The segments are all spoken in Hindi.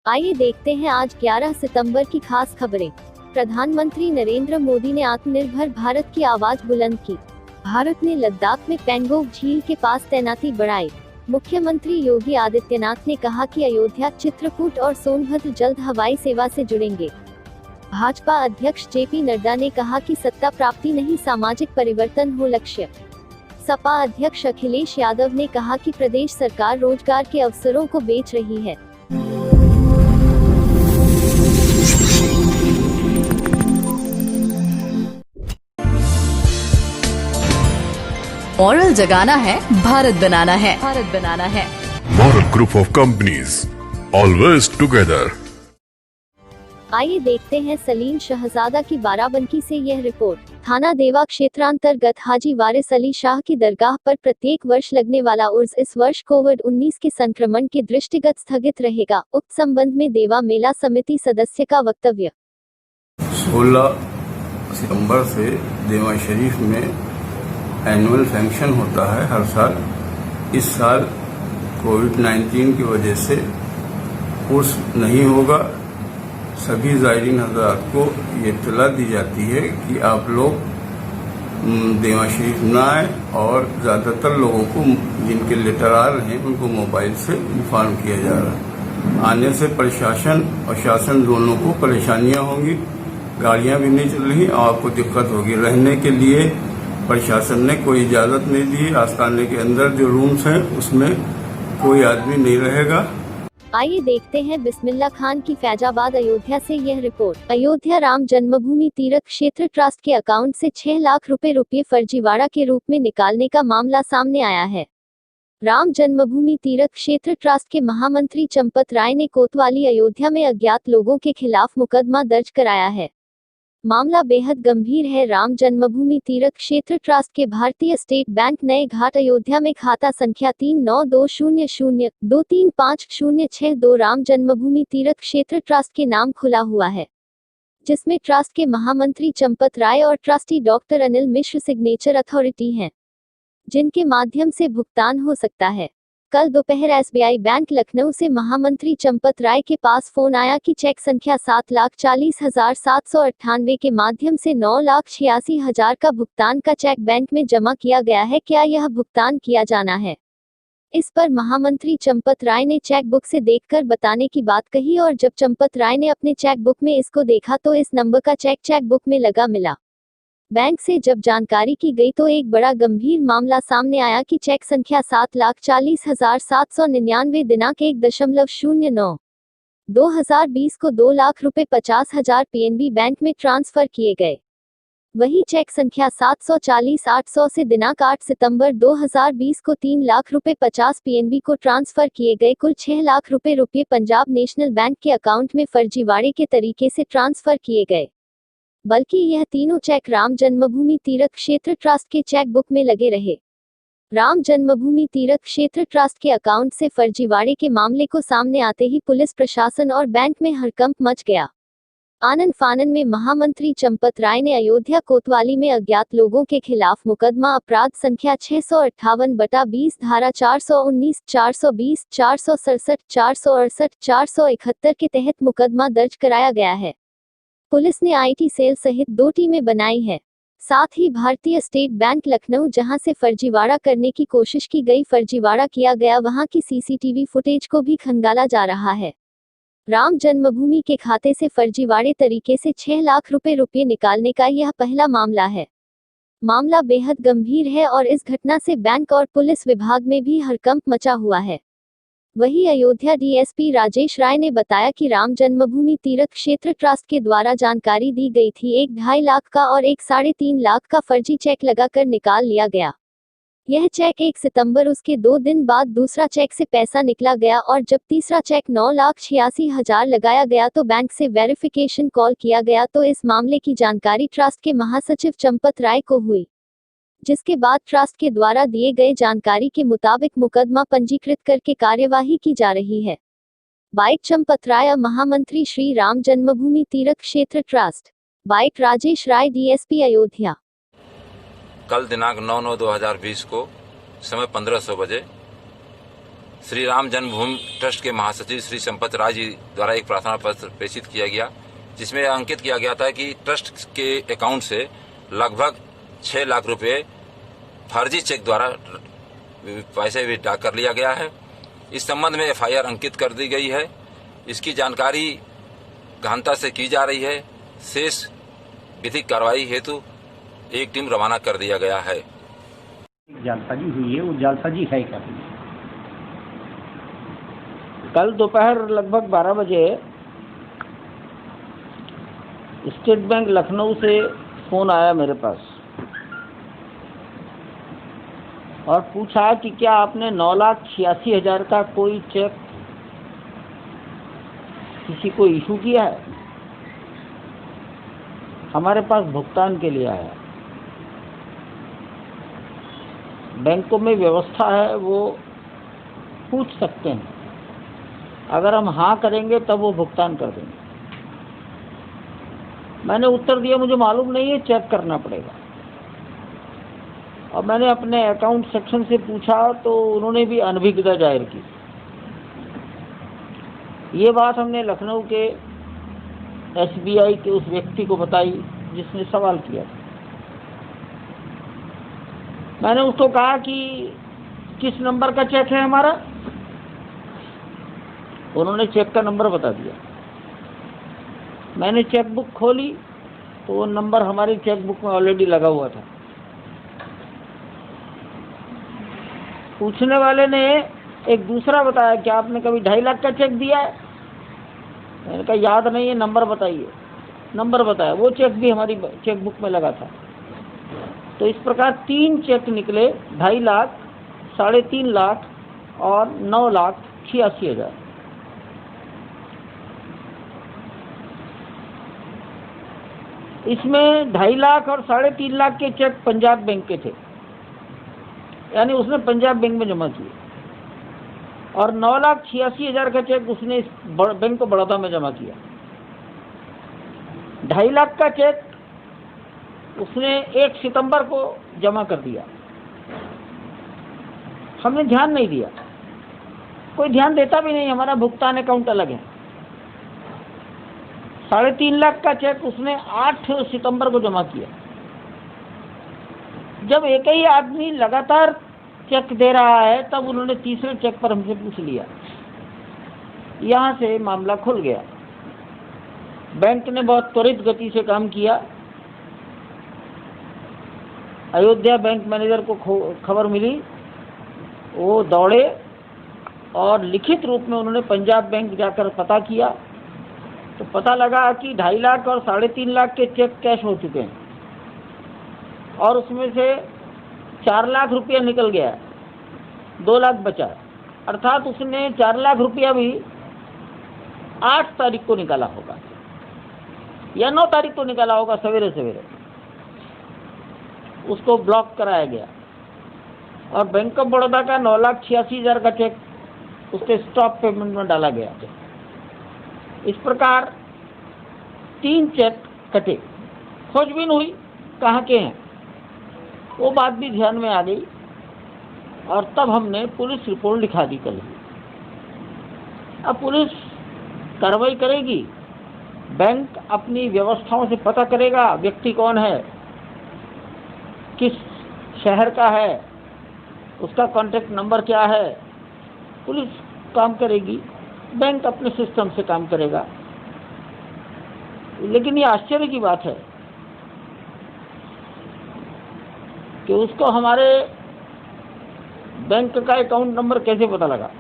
आइए देखते हैं आज 11 सितंबर की खास खबरें। प्रधानमंत्री नरेंद्र मोदी ने आत्मनिर्भर भारत की आवाज बुलंद की। भारत ने लद्दाख में पेंगोंग झील के पास तैनाती बढ़ाई। मुख्यमंत्री योगी आदित्यनाथ ने कहा कि अयोध्या, चित्रकूट और सोनभद्र जल्द हवाई सेवा से जुड़ेंगे। भाजपा अध्यक्ष जेपी नड्डा ने कहा कि सत्ता प्राप्ति नहीं, सामाजिक परिवर्तन हो लक्ष्य। सपा अध्यक्ष अखिलेश यादव ने कहा कि प्रदेश सरकार रोजगार के अवसरों को बेच रही है। मॉरल जगाना है, भारत बनाना है, भारत बनाना है। Moral group of companies, always together. आइए देखते हैं सलीम शहजादा की बाराबंकी से यह रिपोर्ट। थाना देवा क्षेत्रांतर्गत हाजी वारिस अली शाह की दरगाह पर प्रत्येक वर्ष लगने वाला उर्स इस वर्ष कोविड-19 के संक्रमण के दृष्टिगत स्थगित रहेगा। उक्त संबंध में देवा मेला समिति सदस्य का वक्तव्य। 16 सितंबर से देवा शरीफ में एनुअल फंक्शन होता है हर साल। इस साल कोविड-19 की वजह से उर्स नहीं होगा। सभी ज़ायरीन हज़रात को ये इत्तला दी जाती है कि आप लोग देवा शरीफ न आए, और ज़्यादातर लोगों को जिनके लेटर आ रहे हैं उनको मोबाइल से इन्फॉर्म किया जा रहा है। आने से प्रशासन और शासन दोनों को परेशानियां होंगी। गाड़ियां भी नहीं चल रही और आपको दिक्कत होगी। रहने के लिए प्रशासन ने कोई इजाजत नहीं दी। आस्थाने के अंदर जो रूम्स हैं उसमें कोई आदमी नहीं रहेगा। आइए देखते हैं बिस्मिल्ला खान की फैजाबाद अयोध्या से यह रिपोर्ट। अयोध्या राम जन्मभूमि तीर्थ क्षेत्र ट्रस्ट के अकाउंट से 6 लाख रुपए फर्जीवाड़ा के रूप में निकालने का मामला सामने आया है। राम जन्मभूमि तीर्थ क्षेत्र ट्रस्ट के महामंत्री चंपत राय ने कोतवाली अयोध्या में अज्ञात लोगों के खिलाफ मुकदमा दर्ज कराया है। मामला बेहद गंभीर है। राम जन्मभूमि तीर्थ क्षेत्र ट्रस्ट के भारतीय स्टेट बैंक नए घाट अयोध्या में खाता संख्या 392002350662 राम जन्मभूमि तीर्थ क्षेत्र ट्रस्ट के नाम खुला हुआ है, जिसमें ट्रस्ट के महामंत्री चंपत राय और ट्रस्टी डॉक्टर अनिल मिश्र सिग्नेचर अथॉरिटी हैं, जिनके माध्यम से भुगतान हो सकता है। कल दोपहर एसबीआई बैंक लखनऊ से महामंत्री चंपत राय के पास फोन आया कि चेक संख्या 7,40,798 के माध्यम से 9,86,000 का भुगतान का चेक बैंक में जमा किया गया है, क्या यह भुगतान किया जाना है? इस पर महामंत्री चंपत राय ने चेक बुक से देखकर बताने की बात कही, और जब चंपत राय ने अपने चेक बुक में इसको देखा तो इस नंबर का चेक बुक में लगा मिला। बैंक से जब जानकारी की गई तो एक बड़ा गंभीर मामला सामने आया कि चेक संख्या 7,40,799 दिनांक 1.09/2020 को 2 लाख रुपए 50,000 पीएनबी बैंक में ट्रांसफर किए गए। वही चेक संख्या 740,800 से दिनांक 8 सितंबर 2020 को 3 लाख रुपए 50 पीएनबी को ट्रांसफर किए गए। कुल 6 लाख रुपए पंजाब नेशनल बैंक के अकाउंट में फर्जीवाड़े के तरीके से ट्रांसफर किए गए। बल्कि यह तीनों चेक राम जन्मभूमि तीर्थ क्षेत्र ट्रस्ट के चेक बुक में लगे रहे। राम जन्मभूमि तीर्थ क्षेत्र ट्रस्ट के अकाउंट से फर्जीवाड़े के मामले को सामने आते ही पुलिस प्रशासन और बैंक में हड़कंप मच गया। आनन फानन में महामंत्री चंपत राय ने अयोध्या कोतवाली में अज्ञात लोगों के खिलाफ मुकदमा अपराध संख्या 658/20 धारा 419, 420, 467, 468, 471 के तहत मुकदमा दर्ज कराया गया है। पुलिस ने आईटी सेल सहित 2 टीमें बनाई है। साथ ही भारतीय स्टेट बैंक लखनऊ, जहां से फर्जीवाड़ा करने की कोशिश की गई, फर्जीवाड़ा किया गया, वहां की सीसीटीवी फुटेज को भी खंगाला जा रहा है। राम जन्मभूमि के खाते से फर्जीवाड़े तरीके से 6 लाख रुपए निकालने का यह पहला मामला है। मामला बेहद गंभीर है और इस घटना से बैंक और पुलिस विभाग में भी हड़कंप मचा हुआ है। वहीं अयोध्या डीएसपी राजेश राय ने बताया कि राम जन्मभूमि तीर्थ क्षेत्र ट्रस्ट के द्वारा जानकारी दी गई थी 1.5 लाख का और 3.5 लाख का फर्जी चेक लगाकर निकाल लिया गया। यह चेक 1 सितंबर, उसके 2 दिन बाद दूसरा चेक से पैसा निकला गया, और जब तीसरा चेक 9,86,000 लगाया गया तो बैंक से वेरिफिकेशन कॉल किया गया तो इस मामले की जानकारी ट्रस्ट के महासचिव चंपत राय को हुई, जिसके बाद ट्रस्ट के द्वारा दिए गए जानकारी के मुताबिक मुकदमा पंजीकृत करके कार्यवाही की जा रही है। बाइट चंपत राय, महामंत्री श्री राम जन्मभूमि तीर्थ क्षेत्र ट्रस्ट। बाइट राजेश राय, डीएसपी अयोध्या। कल दिनांक 9/9/2020 को समय 1500 बजे श्री राम जन्मभूमि ट्रस्ट के महासचिव श्री संपत राय जी द्वारा एक प्रार्थना पत्र प्रेषित किया गया, जिसमें अंकित किया गया था कि ट्रस्ट के अकाउंट से लगभग 6 लाख रुपए फर्जी चेक द्वारा पैसे विड्रॉ कर लिया गया है। इस संबंध में एफआईआर अंकित कर दी गई है। इसकी जानकारी गहनता से की जा रही है। शेष विधिक कार्रवाई हेतु एक टीम रवाना कर दिया गया है। जालसाजी हुई है, वो जालसाजी है क्या? कल दोपहर लगभग 12 बजे स्टेट बैंक लखनऊ से फ़ोन आया मेरे पास और पूछा कि क्या आपने 9,86,000 का कोई चेक किसी को इशू किया है? हमारे पास भुगतान के लिए आया। बैंकों में व्यवस्था है, वो पूछ सकते हैं, अगर हम हाँ करेंगे तब वो भुगतान कर देंगे। मैंने उत्तर दिया मुझे मालूम नहीं है, चेक करना पड़ेगा। और मैंने अपने अकाउंट सेक्शन से पूछा तो उन्होंने भी अनभिज्ञता जाहिर की। ये बात हमने लखनऊ के एसबीआई के उस व्यक्ति को बताई जिसने सवाल किया था। मैंने उसको कहा कि किस नंबर का चेक है हमारा। उन्होंने चेक का नंबर बता दिया। मैंने चेक बुक खोली तो वो नंबर हमारी चेक बुक में ऑलरेडी लगा हुआ था। पूछने वाले ने एक दूसरा बताया कि आपने कभी 2.5 लाख का चेक दिया है? मैंने कहा याद नहीं है, नंबर बताइए। नंबर बताया, वो चेक भी हमारी चेक बुक में लगा था। तो इस प्रकार 3 चेक निकले, 2.5 लाख, 3.5 लाख और 9,86,000। इसमें 2.5 लाख और 3.5 लाख के चेक पंजाब बैंक के थे, यानी उसने पंजाब बैंक में जमा किए। और 9,86,000 का चेक उसने बैंक ऑफ बड़ौदा में जमा किया। 2.5 लाख का चेक उसने 1 सितंबर को जमा कर दिया। हमने ध्यान नहीं दिया, कोई ध्यान देता भी नहीं, हमारा भुगतान अकाउंट अलग है। 3.5 लाख का चेक उसने 8 सितंबर को जमा किया। जब एक ही आदमी लगातार चेक दे रहा है तब उन्होंने तीसरे चेक पर हमसे पूछ लिया। यहाँ से मामला खुल गया। बैंक ने बहुत त्वरित गति से काम किया। अयोध्या बैंक मैनेजर को खबर मिली, वो दौड़े और लिखित रूप में उन्होंने पंजाब बैंक जाकर पता किया तो पता लगा कि 2.5 लाख और 3.5 लाख के चेक कैश हो चुके हैं और उसमें से 4 लाख रुपया निकल गया, 2 लाख बचा। अर्थात उसने 4 लाख रुपया भी 8 तारीख को निकाला होगा या 9 तारीख को निकाला होगा सवेरे सवेरे। उसको ब्लॉक कराया गया और बैंक ऑफ बड़ौदा का 9,86,000 का चेक उसके स्टॉप पेमेंट में डाला गया। इस प्रकार 3 चेक कटे। खोजबीन हुई कहाँ के हैं, वो बात भी ध्यान में आ गई और तब हमने पुलिस रिपोर्ट लिखा दी कल। अब पुलिस कार्रवाई करेगी, बैंक अपनी व्यवस्थाओं से पता करेगा व्यक्ति कौन है, किस शहर का है, उसका कॉन्टैक्ट नंबर क्या है। पुलिस काम करेगी, बैंक अपने सिस्टम से काम करेगा। लेकिन ये आश्चर्य की बात है कि उसको हमारे बैंक का अकाउंट नंबर कैसे पता लगा,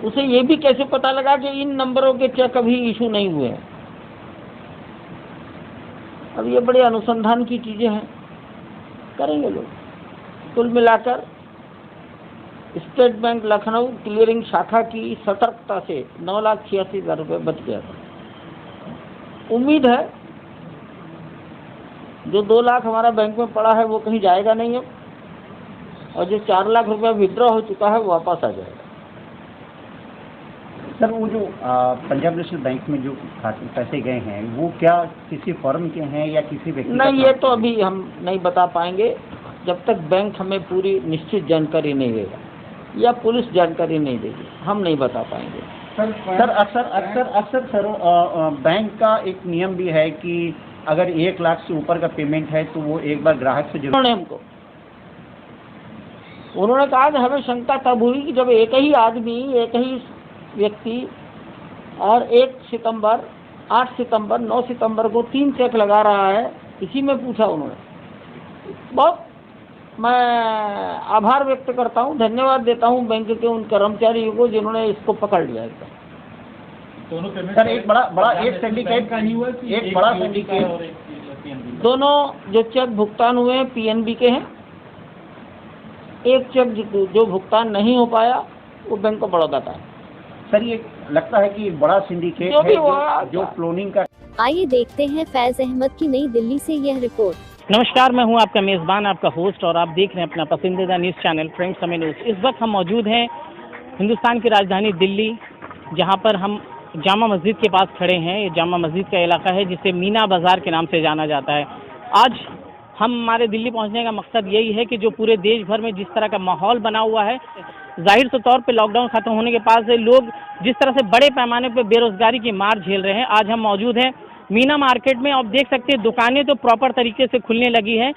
उसे ये भी कैसे पता लगा कि इन नंबरों के चेक अभी इशू नहीं हुए हैं। अब ये बड़े अनुसंधान की चीजें हैं, करेंगे लोग। कुल मिलाकर स्टेट बैंक लखनऊ क्लियरिंग शाखा की सतर्कता से 9,86,000 रुपये बच गया था। उम्मीद है जो 2 लाख हमारा बैंक में पड़ा है वो कहीं जाएगा नहीं अब, और जो 4 लाख रुपया विड्रॉ हो चुका है वो वापस आ जाएगा। सर, वो जो पंजाब नेशनल बैंक में जो पैसे गए हैं वो क्या किसी फर्म के हैं या किसी व्यक्ति? नहीं, ये तो अभी हम नहीं बता पाएंगे। जब तक बैंक हमें पूरी निश्चित जानकारी नहीं देगा या पुलिस जानकारी नहीं देगी, हम नहीं बता पाएंगे। सर अक्सर सर बैंक का एक नियम भी है कि अगर 1 लाख से ऊपर का पेमेंट है तो वो एक बार ग्राहक से जरूर। उन्होंने कहा कि हमें शंका तब हुई कि जब एक ही आदमी, एक ही व्यक्ति और 1 सितंबर, 8 सितंबर, 9 सितंबर को 3 चेक लगा रहा है, इसी में पूछा उन्होंने। बहुत मैं आभार व्यक्त करता हूँ, धन्यवाद देता हूँ बैंक के उन कर्मचारियों को जिन्होंने इसको पकड़ लिया एकदम। सर एक बड़ा सिंडिकेट दोनों जो चेक भुगतान हुए हैं पीएनबी के हैं। एक चेक जो भुगतान नहीं हो पाया वो बैंक ऑफ बड़ौदा का है। सर ये लगता है कि बड़ा सिंडिकेट है जो क्लोनिंग का। आइए देखते हैं फैज अहमद की नई दिल्ली से यह रिपोर्ट। नमस्कार, मैं हूं आपका मेज़बान, आपका होस्ट, और आप देख रहे हैं अपना पसंदीदा न्यूज़ चैनल प्राइम समय न्यूज़। इस वक्त हम मौजूद हैं हिंदुस्तान की राजधानी दिल्ली, जहां पर हम जामा मस्जिद के पास खड़े हैं। ये जामा मस्जिद का इलाका है जिसे मीना बाज़ार के नाम से जाना जाता है। आज हमारे दिल्ली पहुंचने का मकसद यही है कि जो पूरे देश भर में जिस तरह का माहौल बना हुआ है, जाहिर से तौर पे लॉकडाउन खत्म होने के बाद से लोग जिस तरह से बड़े पैमाने पे बेरोजगारी की मार झेल रहे हैं। आज हम मौजूद हैं मीना मार्केट में। आप देख सकते हैं दुकानें तो प्रॉपर तरीके से खुलने लगी हैं।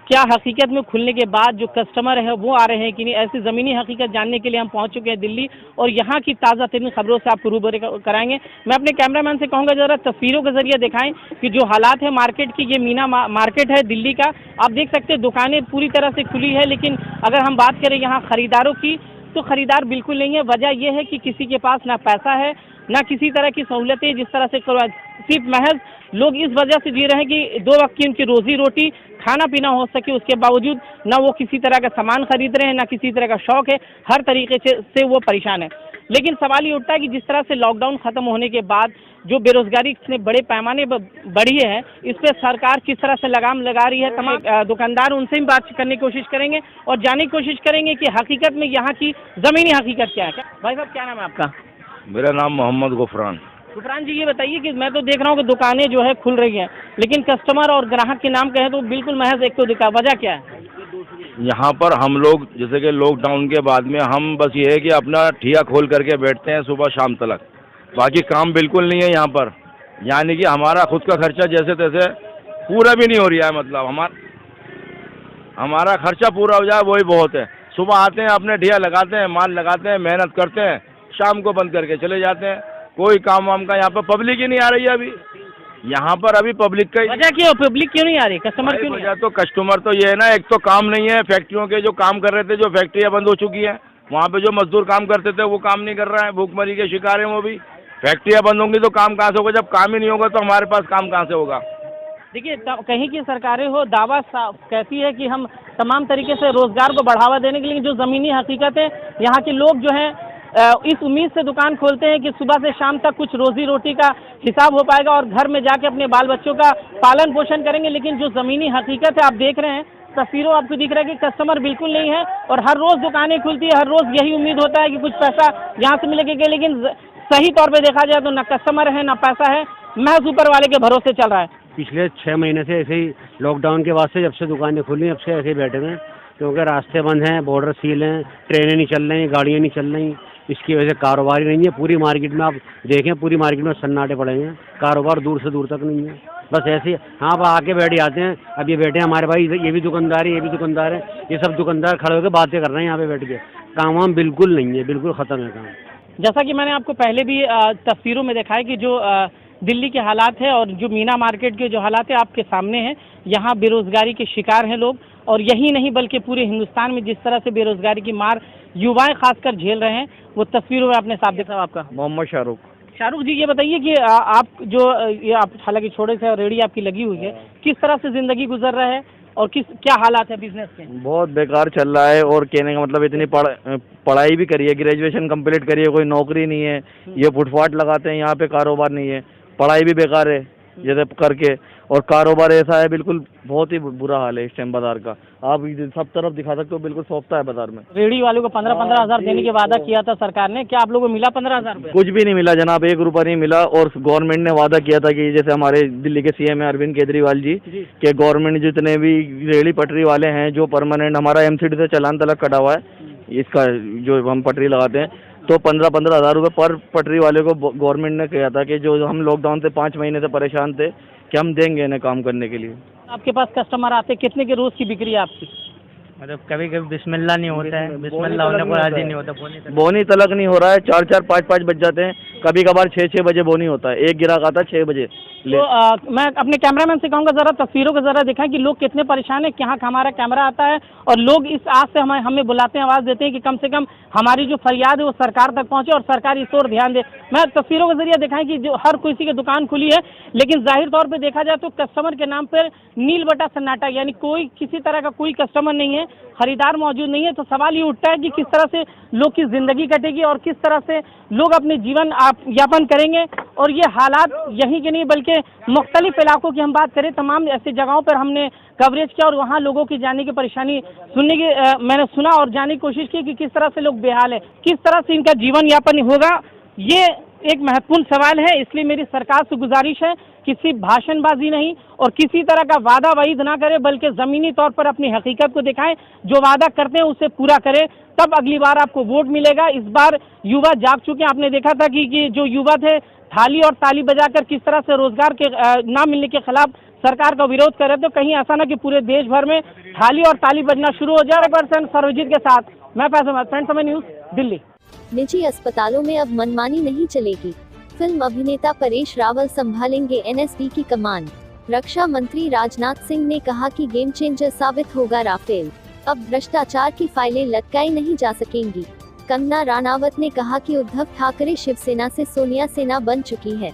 क्या हकीकत में खुलने के बाद जो कस्टमर है वो आ रहे हैं कि नहीं, ऐसी ज़मीनी हकीकत जानने के लिए हम पहुंच चुके हैं दिल्ली, और यहाँ की ताज़ा तरीन खबरों से आपको रूबरू कराएंगे। मैं अपने कैमरामैन से कहूँगा ज़रा तस्वीरों के जरिए दिखाएं कि जो हालात है मार्केट की। ये मीना मार्केट है दिल्ली का। आप देख सकते हैं दुकानें पूरी तरह से खुली है, लेकिन अगर हम बात करें यहाँ ख़रीदारों की तो ख़रीदार बिल्कुल नहीं है। वजह यह है कि किसी के पास ना पैसा है ना किसी तरह की सहूलतें, जिस तरह से सिर्फ महज लोग इस वजह से जी रहे हैं कि 2 वक्त की उनकी रोजी रोटी, खाना पीना हो सके, उसके बावजूद ना वो किसी तरह का सामान खरीद रहे हैं, ना किसी तरह का शौक है, हर तरीके से वो परेशान है। लेकिन सवाल ये उठता है कि जिस तरह से लॉकडाउन खत्म होने के बाद जो बेरोजगारी इतने बड़े पैमाने पर बढ़ी है, इस पर सरकार किस तरह से लगाम लगा रही है। तमाम दुकानदार, उनसे भी बात करने की कोशिश करेंगे और जानने की कोशिश करेंगे कि हकीकत में यहाँ की ज़मीनी हकीकत क्या है। भाई साहब, क्या नाम है आपका? मेरा नाम मोहम्मद गुफरान। गुफरान जी, ये बताइए कि मैं तो देख रहा हूँ कि दुकानें जो है खुल रही हैं, लेकिन कस्टमर और ग्राहक के नाम कहें तो बिल्कुल महज एक तो दिखा। वजह क्या है? यहाँ पर हम लोग जैसे कि लॉकडाउन के बाद में हम बस ये है कि अपना ठिया खोल करके बैठते हैं सुबह शाम तक, बाकी काम बिल्कुल नहीं है यहाँ पर। यानी कि हमारा खुद का खर्चा जैसे तैसे पूरा भी नहीं हो रहा है। मतलब हमारा खर्चा पूरा हो जाए वही बहुत है। सुबह आते हैं, अपने ठिया लगाते हैं, माल लगाते हैं, मेहनत करते हैं, शाम को बंद करके चले जाते हैं। कोई काम वाम का यहाँ पर पब्लिक ही नहीं आ रही है अभी। यहाँ पर अभी पब्लिक का वजह क्या है? पब्लिक क्यों नहीं आ रही? कस्टमर क्यों नहीं? तो कस्टमर तो ये है ना, एक तो काम नहीं है। फैक्ट्रियों के जो काम कर रहे थे, जो फैक्ट्रियाँ बंद हो चुकी है, वहाँ पे जो मजदूर काम करते थे वो काम नहीं कर रहा है, भूखमरी के शिकार हैं वो भी। फैक्ट्रियाँ बंद होंगी तो काम कहाँ से होगा? जब काम ही नहीं होगा तो हमारे पास काम कहाँ से होगा? देखिए, कहीं की सरकारें हो दावा कहती है कि हम तमाम तरीके से रोजगार को बढ़ावा देने के लिए, जो ज़मीनी हकीकत है यहाँ के लोग जो हैं इस उम्मीद से दुकान खोलते हैं कि सुबह से शाम तक कुछ रोजी रोटी का हिसाब हो पाएगा और घर में जाके अपने बाल बच्चों का पालन पोषण करेंगे। लेकिन जो ज़मीनी हकीकत है, आप देख रहे हैं तस्वीरों, आपको दिख रहा है कि कस्टमर बिल्कुल नहीं है और हर रोज़ दुकानें खुलती है। हर रोज़ यही उम्मीद होता है कि कुछ पैसा यहाँ से मिलेगा, लेकिन सही तौर पर देखा जाए तो ना कस्टमर है ना पैसा है, महज ऊपर वाले के भरोसे चल रहा है। पिछले 6 महीने से ऐसे ही लॉकडाउन के बाद से, जब से दुकानें खुली अब से ऐसे ही बैठे हुए हैं, क्योंकि रास्ते बंद हैं, बॉर्डर सील हैं, ट्रेनें नहीं चल रही, गाड़ियाँ नहीं चल रही। इसकी वजह से कारोबार ही नहीं है। पूरी मार्केट में आप देखें, पूरी मार्केट में सन्नाटे पड़े हैं, कारोबार दूर से दूर तक नहीं है। बस ऐसे ही हाँ पर आके बैठ जाते हैं। अब ये बैठे हैं हमारे भाई, ये भी दुकानदार है, ये भी दुकानदार है, ये सब दुकानदार खड़े होकर बातें कर रहे हैं यहाँ पे बैठ के। काम वाम बिल्कुल नहीं है, बिल्कुल ख़त्म है काम। जैसा कि मैंने आपको पहले भी तस्वीरों में दिखाया कि जो दिल्ली के हालात है और जो मीना मार्केट के जो हालात है आपके सामने हैं। यहाँ बेरोजगारी के शिकार हैं लोग, और यही नहीं बल्कि पूरे हिंदुस्तान में जिस तरह से बेरोजगारी की मार युवाएं खासकर झेल रहे हैं, वो तस्वीरों में आपने साफ देखा। आपका मोहम्मद शाहरुख जी, ये बताइए कि आप जो ये आप हालांकि छोटे से रेडी आपकी लगी हुई है, किस तरह से जिंदगी गुजर रहा है और क्या हालात है बिजनेस के? बहुत बेकार चल रहा है, और कहने का मतलब इतनी पढ़ाई भी करी है, ग्रेजुएशन कंप्लीट करी है, कोई नौकरी नहीं है। ये फुटपाथ लगाते हैं, यहाँ पे कारोबार नहीं है, पढ़ाई भी बेकार है, जैसे करके, और कारोबार ऐसा है बिल्कुल बहुत ही बुरा हाल है इस टाइम बाजार का। आप सब तरफ दिखा सकते हो, बिल्कुल सौंपता है बाजार में। रेहड़ी वालों को 15-15 हजार देने के वादा किया था सरकार ने, क्या आप लोगों को मिला 15 हजार रुपये? कुछ भी नहीं मिला जनाब, 1 रुपया नहीं मिला। और गवर्नमेंट ने वादा किया था कि जैसे हमारे दिल्ली के सीएम है अरविंद केजरीवाल जी के, गवर्नमेंट जितने भी रेहड़ी पटरी वाले हैं जो परमानेंट, हमारा एमसीडी से चालान तलक कटा हुआ है इसका, जो हम पटरी लगाते हैं, तो 15-15 हजार रुपये पर पटरी वाले को गवर्नमेंट ने कहा था कि जो हम लॉकडाउन से 5 महीने से परेशान थे कि हम देंगे इन्हें काम करने के लिए। आपके पास कस्टमर आते, कितने की रोज की बिक्री है आपकी? मतलब कभी कभी बिस्मिल्लाह नहीं होता है, बिस्मिल्लाह होने को राजी नहीं होता, बोनी तलक नहीं हो रहा है, 4-4, 5-5 बज जाते हैं, कभी कभार 6-6 बजे बोनी होता है, एक गिराक आता है 6 बजे। तो मैं अपने कैमरामैन से कहूँगा जरा तस्वीरों को जरा दिखाएं कि लोग कितने परेशान हैं। यहाँ हमारा कैमरा आता है और लोग इस आस से हमें बुलाते हैं, आवाज़ देते हैं कि कम से कम हमारी जो फरियाद है वो सरकार तक पहुँचे और सरकार इस ओर ध्यान दे। मैं तस्वीरों के जरिए दिखाएं कि जो हर किसी की दुकान खुली है, लेकिन जाहिर तौर पर देखा जाए तो कस्टमर के नाम पर नील बटा सन्नाटा, यानी कोई किसी तरह का कोई कस्टमर नहीं है, खरीदार मौजूद नहीं है। तो सवाल ये उठता है कि किस तरह से लोग की जिंदगी कटेगी और किस तरह से लोग अपने जीवन यापन करेंगे। और ये हालात यहीं के नहीं बल्कि मुख्तलिफ इलाकों की हम बात करें, तमाम ऐसी जगहों पर हमने कवरेज किया और वहाँ लोगों की जाने की परेशानी सुनने की मैंने सुना और जानने की कोशिश की कि किस तरह से लोग बेहाल है, किस तरह से इनका जीवन यापन होगा। ये एक महत्वपूर्ण सवाल है, इसलिए मेरी सरकार से गुजारिश है किसी भाषणबाजी नहीं और किसी तरह का वादा वाइद ना करे, बल्कि ज़मीनी तौर पर अपनी हकीकत को दिखाएं, जो वादा करते हैं उसे पूरा करें, तब अगली बार आपको वोट मिलेगा। इस बार युवा जाग चुके हैं। आपने देखा था कि जो युवा थे थाली और ताली बजाकर किस तरह से रोजगार के ना मिलने के खिलाफ सरकार का विरोध कर रहे थे। तो कहीं ऐसा ना कि पूरे देश भर में थाली और ताली बजना शुरू हो जाए। पर्सन सर्वजीत के साथ मैं फैसल, फ्रेंड्स समय न्यूज, दिल्ली। निजी अस्पतालों में अब मनमानी नहीं चलेगी, फिल्म अभिनेता परेश रावल संभालेंगे एनएसडी की कमान। रक्षा मंत्री राजनाथ सिंह ने कहा कि गेम चेंजर साबित होगा राफेल, अब भ्रष्टाचार की फाइलें लटकाई नहीं जा सकेंगी। कंगना राणावत ने कहा कि उद्धव ठाकरे शिवसेना से सोनिया सेना बन चुकी है।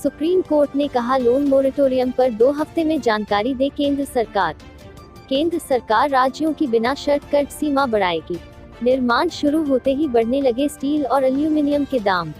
सुप्रीम कोर्ट ने कहा लोन मोरेटोरियम पर 2 हफ्ते में जानकारी दे केंद्र सरकार। केंद्र सरकार राज्यों की बिना शर्त कर्ज सीमा बढ़ाएगी। निर्माण शुरू होते ही बढ़ने लगे स्टील और एल्यूमिनियम के दाम।